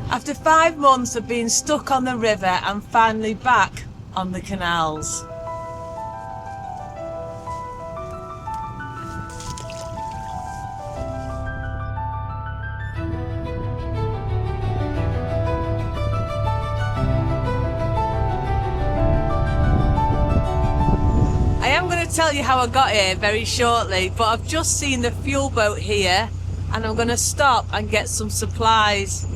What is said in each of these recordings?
After 5 months of being stuck on the river, I'm finally back on the canals. I am going to tell you how I got here very shortly, but I've just seen the fuel boat here and I'm going to stop and get some supplies.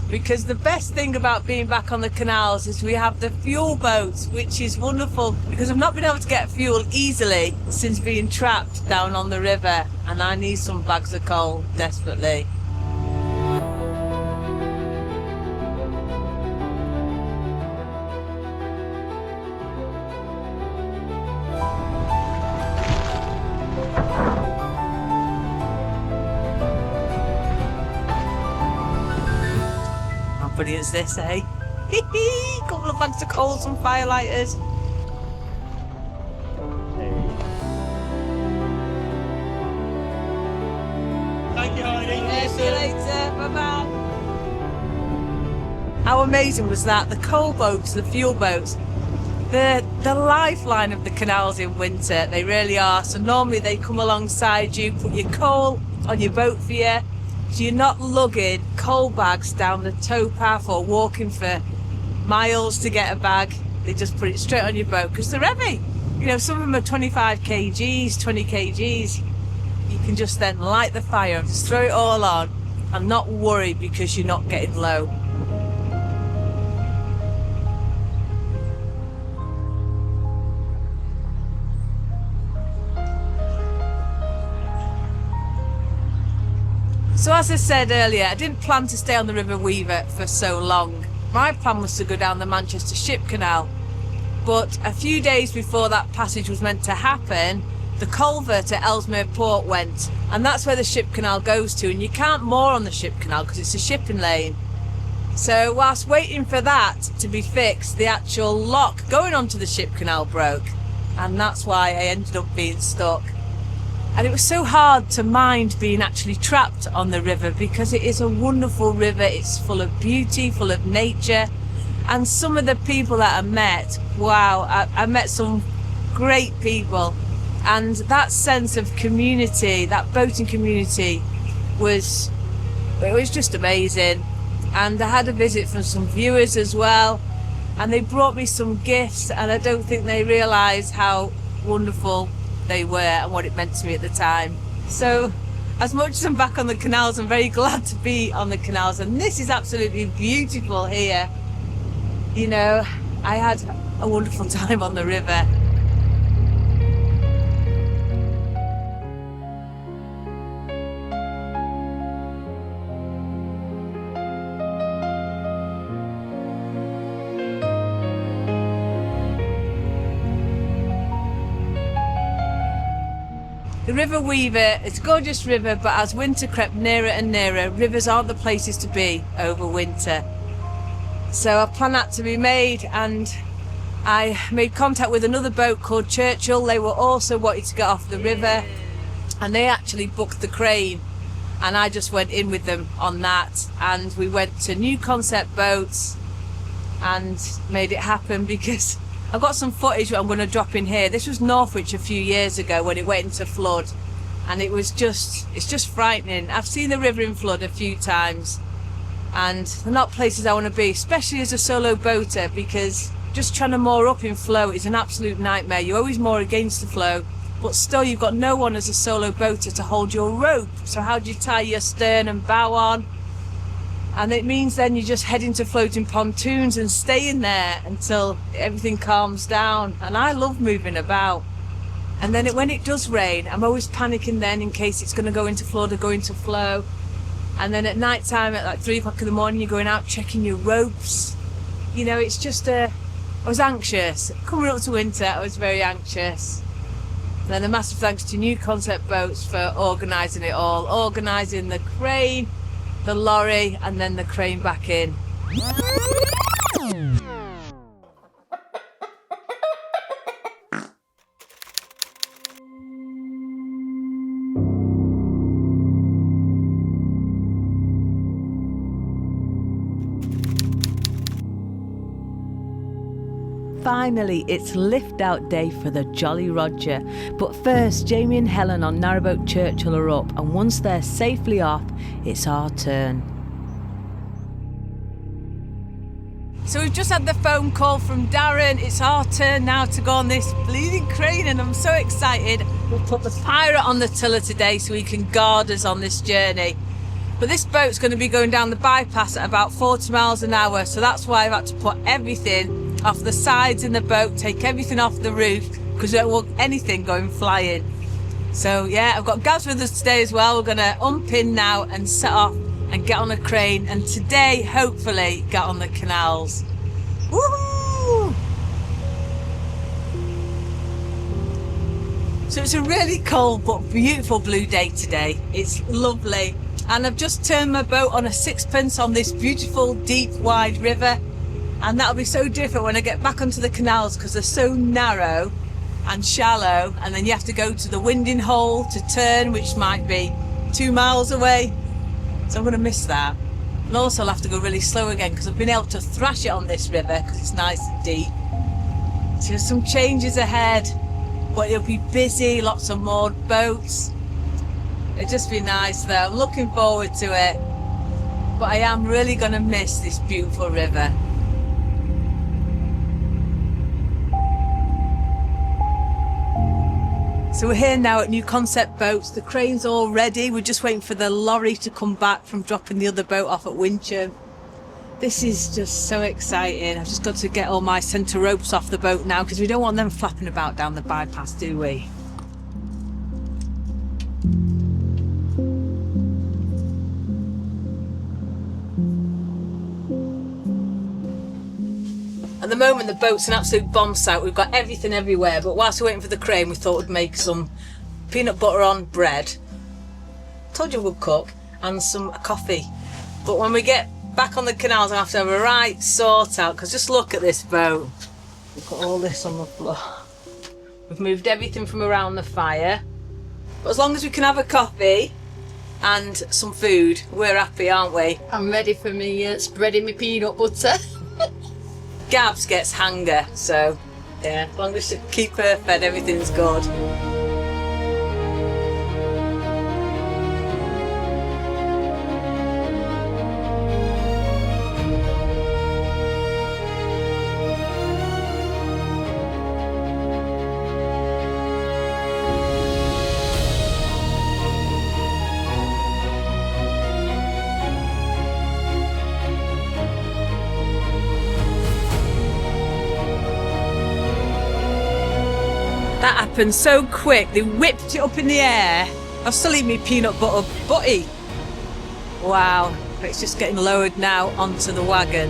Because the best thing about being back on the canals is we have the fuel boat, which is wonderful because I've not been able to get fuel easily since being trapped down on the river, and I need some bags of coal desperately. How funny is this, eh? Couple of bags of coal, some firelighters. Thank you, Heidi. Yeah, see you later. Bye-bye. How amazing was that? The coal boats, the fuel boats, the lifeline of the canals in winter. They really are. So normally they come alongside you, put your coal on your boat for you. So you're not lugging coal bags down the towpath or walking for miles to get a bag. They just put it straight on your boat because they're heavy. You know, some of them are 25 kgs, 20 kgs. You can just then light the fire and just throw it all on and not worry because you're not getting low. So as I said earlier, I didn't plan to stay on the River Weaver for so long. My plan was to go down the Manchester Ship Canal, but a few days before that passage was meant to happen, the culvert at Ellesmere Port went, and that's where the ship canal goes to, and you can't moor on the ship canal because it's a shipping lane. So whilst waiting for that to be fixed, the actual lock going onto the ship canal broke, and that's why I ended up being stuck. And it was so hard to mind being actually trapped on the river because it is a wonderful river. It's full of beauty, full of nature, and some of the people that I met, wow, I met some great people. And that sense of community, that boating community, was just amazing. And I had a visit from some viewers as well, and they brought me some gifts, and I don't think they realised how wonderful they were and what it meant to me at the time. So as much as I'm back on the canals, I'm very glad to be on the canals, and this is absolutely beautiful here. You know, I had a wonderful time on the river. The River Weaver, it's a gorgeous river, but as winter crept nearer and nearer, rivers aren't the places to be over winter. So a plan had to be made, and I made contact with another boat called Churchill. They were also wanting to get off the river, and they actually booked the crane, and I just went in with them on that, and we went to New Concept Boats and made it happen because I've got some footage that I'm going to drop in here. This was Northwich a few years ago when it went into flood, and it's just frightening. I've seen the river in flood a few times, and they're not places I want to be, especially as a solo boater, because just trying to moor up in flow is an absolute nightmare. You always moor against the flow, but still you've got no one as a solo boater to hold your rope. So how do you tie your stern and bow on? And it means then you just head into floating pontoons and stay in there until everything calms down. And I love moving about. And then when it does rain, I'm always panicking then in case it's going to go into flood or go into flow. And then at night time at like 3 o'clock in the morning, you're going out checking your ropes. You know, it's just I was anxious. Coming up to winter, I was very anxious. And then a massive thanks to New Concept Boats for organising it all, organising the crane, the lorry, and then the crane back in. finally, it's lift out day for the Jolly Roger. But first, Jamie and Helen on Narrowboat Churchill are up, and once they're safely off, it's our turn. So we've just had the phone call from Darren. It's our turn now to go on this bleeding crane, and I'm so excited. We'll put the pirate on the tiller today so he can guard us on this journey. But this boat's going to be going down the bypass at about 40 miles an hour, so that's why I've had to put everything off the sides in the boat, take everything off the roof, because we don't want anything going flying. So yeah, I've got Gaz with us today as well. We're going to unpin now and set off and get on a crane, and today, hopefully, get on the canals. Woohoo! So it's a really cold but beautiful blue day today. It's lovely. And I've just turned my boat on a sixpence on this beautiful, deep, wide river. And that'll be so different when I get back onto the canals, because they're so narrow and shallow. And then you have to go to the winding hole to turn, which might be 2 miles away. So I'm going to miss that. And also I'll have to go really slow again, because I've been able to thrash it on this river because it's nice and deep. So there's some changes ahead, but it'll be busy, lots of moored boats. It'll just be nice though. I'm looking forward to it. But I am really going to miss this beautiful river. So we're here now at New Concept Boats. The crane's all ready. We're just waiting for the lorry to come back from dropping the other boat off at Wincham. This is just so exciting. I've just got to get all my centre ropes off the boat now, because we don't want them flapping about down the bypass, do we? At the moment, the boat's an absolute bomb site. We've got everything everywhere, but whilst we're waiting for the crane, we thought we'd make some peanut butter on bread. Told you we'd cook, and some coffee. But when we get back on the canals, I have to have a right sort out, because just look at this boat. We've got all this on the floor. We've moved everything from around the fire. But as long as we can have a coffee and some food, we're happy, aren't we? I'm ready for me spreading my peanut butter. Gabs gets hanger, so yeah, as long as you keep her fed, everything's good. That happened so quick, they whipped it up in the air. I've still eating me peanut butter butty. Wow, but it's just getting lowered now onto the wagon.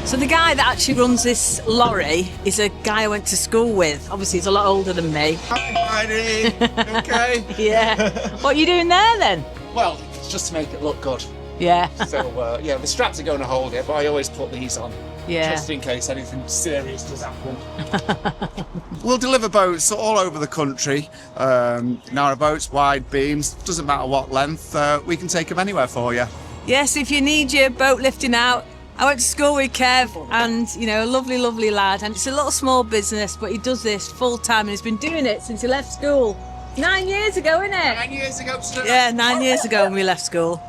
So the guy that actually runs this lorry is a guy I went to school with. Obviously he's a lot older than me. Hi, Heidi. Okay. Yeah. What are you doing there then? Well, it's just to make it look good. Yeah. So, yeah, the straps are going to hold it, but I always put these on. Yeah. Just in case anything serious does happen. We'll deliver boats all over the country. Narrow boats, wide beams, doesn't matter what length. We can take them anywhere for you. Yes, if you need your boat lifting out. I went to school with Kev, and you know, a lovely, lovely lad, and it's a little small business, but he does this full time, and he's been doing it since he left school 9 years ago, isn't it? 9 years ago, sir. Yeah, 9 years ago when we left school.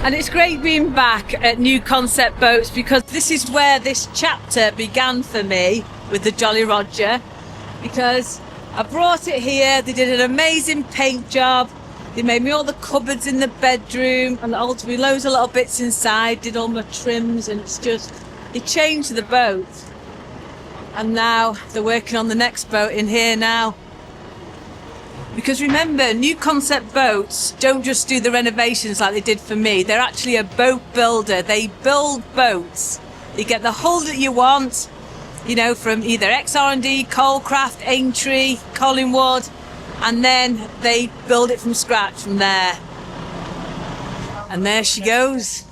And it's great being back at New Concept Boats, because this is where this chapter began for me with the Jolly Roger, because I brought it here. They did an amazing paint job. They made me all the cupboards in the bedroom and altered me loads of little bits inside, did all my trims, and it's just, they changed the boat. And now they're working on the next boat in here now. Because remember, New Concept Boats don't just do the renovations like they did for me. They're actually a boat builder. They build boats. You get the hull that you want, you know, from either XR&D, Coalcraft, Aintree, Collingwood, and then they build it from scratch from there. And there she goes.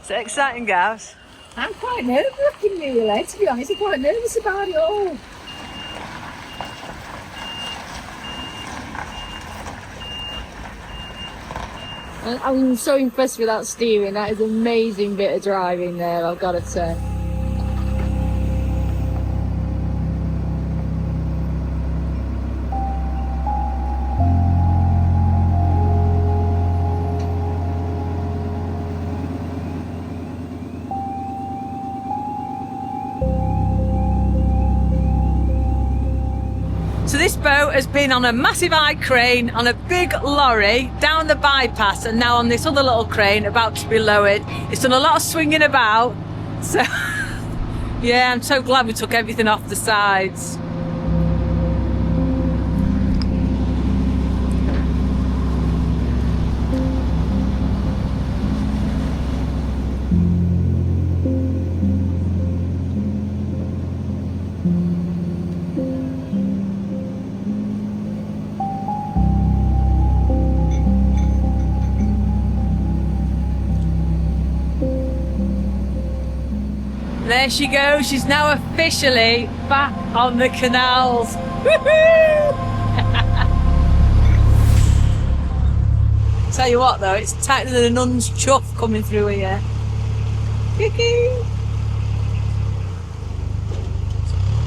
Is it exciting, Gavs? I'm quite nerve-wracking, really, to be honest. I'm quite nervous about it all. I'm so impressed with that steering. That is an amazing bit of driving there, I've got to say. So this boat has been on a massive high crane on a big lorry down the bypass, and now on this other little crane about to be lowered. It's done a lot of swinging about, so yeah, I'm so glad we took everything off the sides. There she goes, she's now officially back on the canals. Woohoo! Tell you what though, it's tighter than a nun's chuff coming through here. You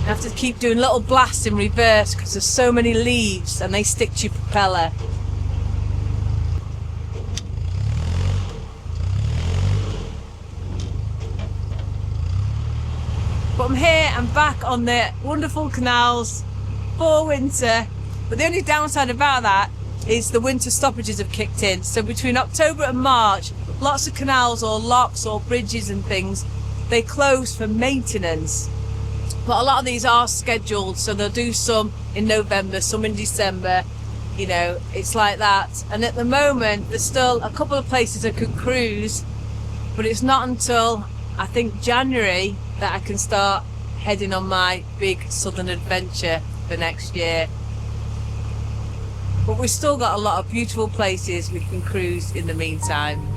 have to keep doing little blasts in reverse because there's so many leaves and they stick to your propeller. But I'm here, I'm back on the wonderful canals for winter. But the only downside about that is the winter stoppages have kicked in. So between October and March, lots of canals or locks or bridges and things, they close for maintenance. But a lot of these are scheduled, so they'll do some in November, some in December. You know, it's like that. And at the moment, there's still a couple of places I could cruise, but it's not until, I think, January that I can start heading on my big southern adventure for next year. But we've still got a lot of beautiful places we can cruise in the meantime.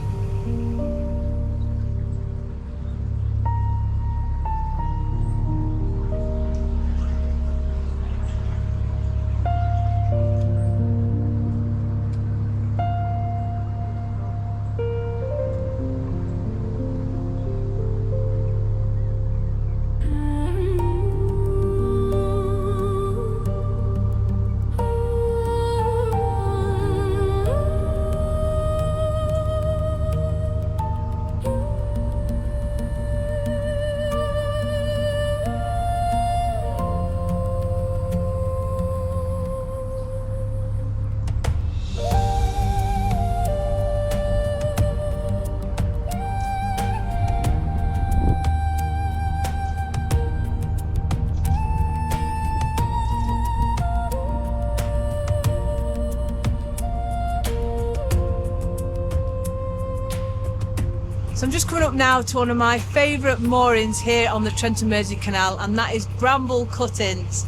So I'm just coming up now to one of my favourite moorings here on the Trent and Mersey Canal, and that is Bramble Cuttings.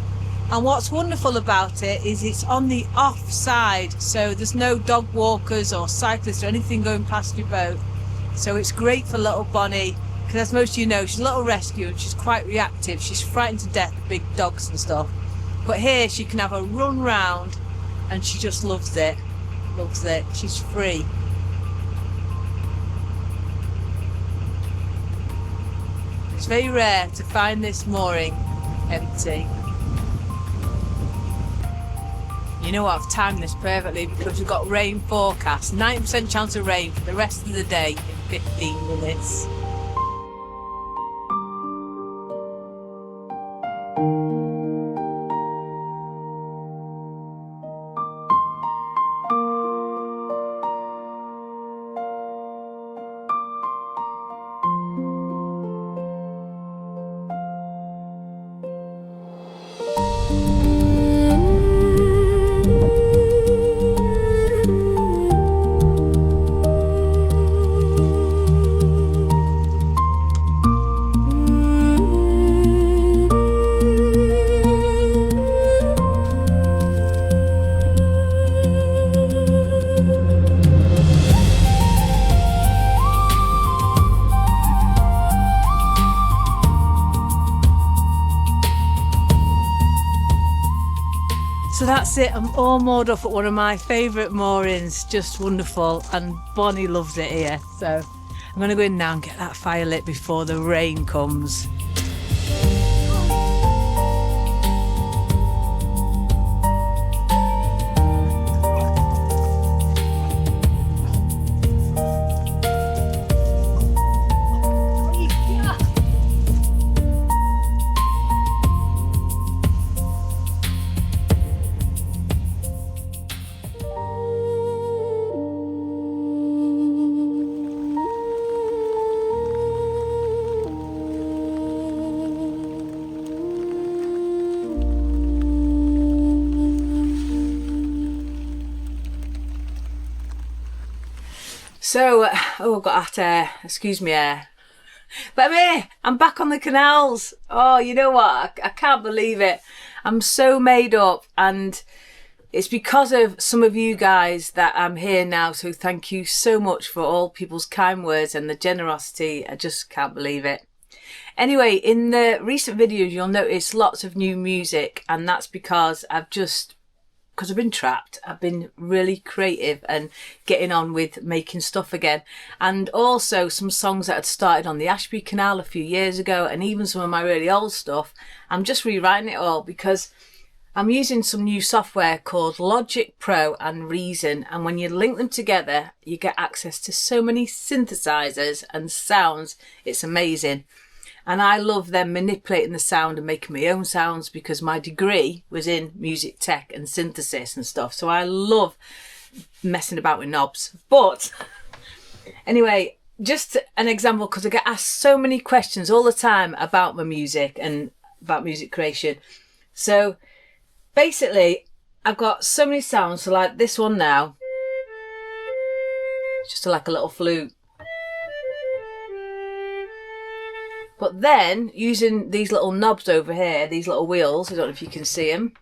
And what's wonderful about it is it's on the offside, so there's no dog walkers or cyclists or anything going past your boat. So it's great for little Bonnie, because as most of you know, she's a little rescue and she's quite reactive. She's frightened to death of big dogs and stuff. But here she can have a run round and she just loves it. Loves it. She's free. It's very rare to find this mooring empty. You know what, I've timed this perfectly because we've got rain forecast, 90% chance of rain for the rest of the day in 15 minutes. that's it, I'm all moored up at one of my favourite moorings, just wonderful, and Bonnie loves it here, so I'm going to go in now and get that fire lit before the rain comes. So, oh, I've got that air, excuse me air. But I'm here, I'm back on the canals. Oh, you know what, I can't believe it. I'm so made up, and it's because of some of you guys that I'm here now. So thank you so much for all people's kind words and the generosity. I just can't believe it. Anyway, in the recent videos, you'll notice lots of new music, and that's because because I've been trapped, I've been really creative and getting on with making stuff again. And also some songs that had started on the Ashby Canal a few years ago, and even some of my really old stuff. I'm just rewriting it all because I'm using some new software called Logic Pro and Reason. And when you link them together, you get access to so many synthesizers and sounds. It's amazing. And I love them manipulating the sound and making my own sounds because my degree was in music tech and synthesis and stuff. So I love messing about with knobs. But anyway, just an example, because I get asked so many questions all the time about my music and about music creation. So basically, I've got so many sounds. So like this one now, just like a little flute. But then, using these little knobs over here, these little wheels, I don't know if you can see them,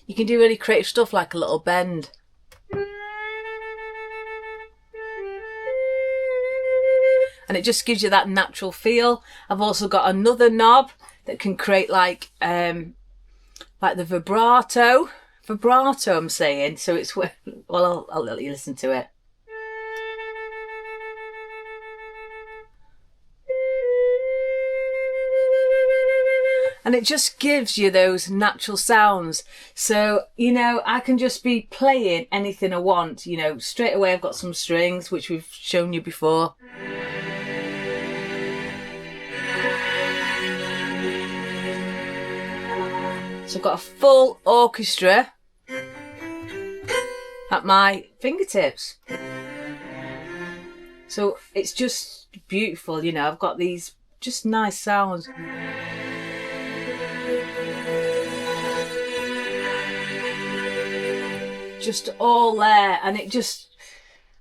you can do really creative stuff like a little bend. And it just gives you that natural feel. I've also got another knob that can create like the vibrato I'm saying. So it's, well, I'll let you listen to it. And it just gives you those natural sounds. So, you know, I can just be playing anything I want. You know, straight away I've got some strings, which we've shown you before. So I've got a full orchestra at my fingertips. So it's just beautiful, you know, I've got these just nice sounds. Just all there, and it just,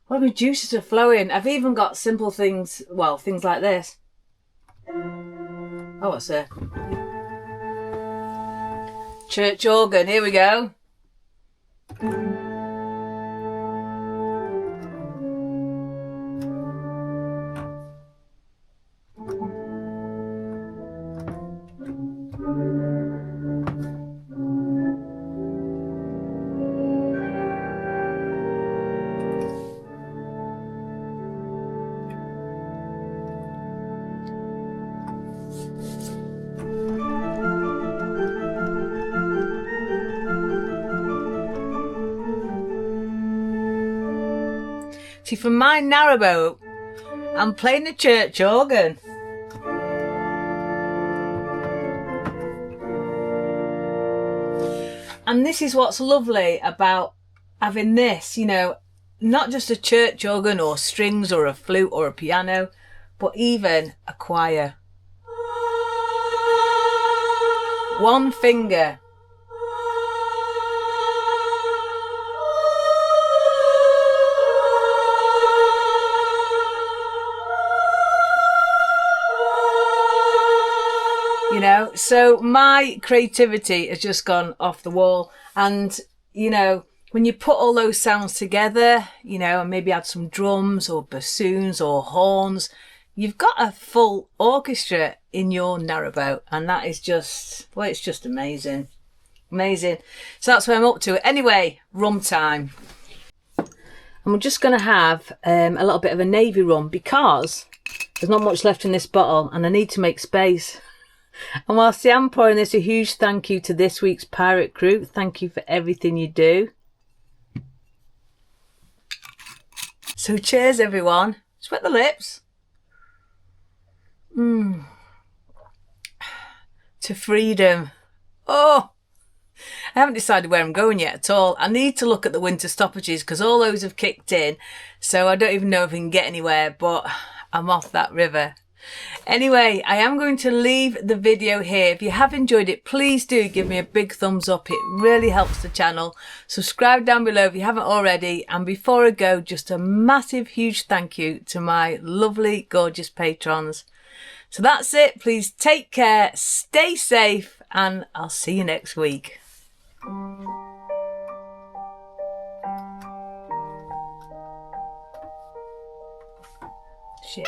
well, my juices are flowing. I've even got simple things, well, things like this. Oh, what's it? Church organ, here we go. See, from my narrowboat, I'm playing the church organ. And this is what's lovely about having this, you know, not just a church organ or strings or a flute or a piano, but even a choir. One finger. You know, so my creativity has just gone off the wall. And, you know, when you put all those sounds together, you know, and maybe add some drums or bassoons or horns, you've got a full orchestra in your narrowboat. And that is just, well, it's just amazing. Amazing. So that's where I'm up to. Anyway, rum time. And we're just going to have a little bit of a navy rum because there's not much left in this bottle and I need to make space. And whilst I'm pouring this, a huge thank you to this week's pirate crew. Thank you for everything you do. So cheers, everyone. Sweat the lips. To freedom. Oh, I haven't decided where I'm going yet at all. I need to look at the winter stoppages because all those have kicked in. So I don't even know if we can get anywhere, but I'm off that river. Anyway, I am going to leave the video here. If you have enjoyed it, please do give me a big thumbs up. It really helps the channel. Subscribe down below if you haven't already. And before I go, just a massive, huge thank you to my lovely, gorgeous patrons. So that's it. Please take care, stay safe, and I'll see you next week. Shit.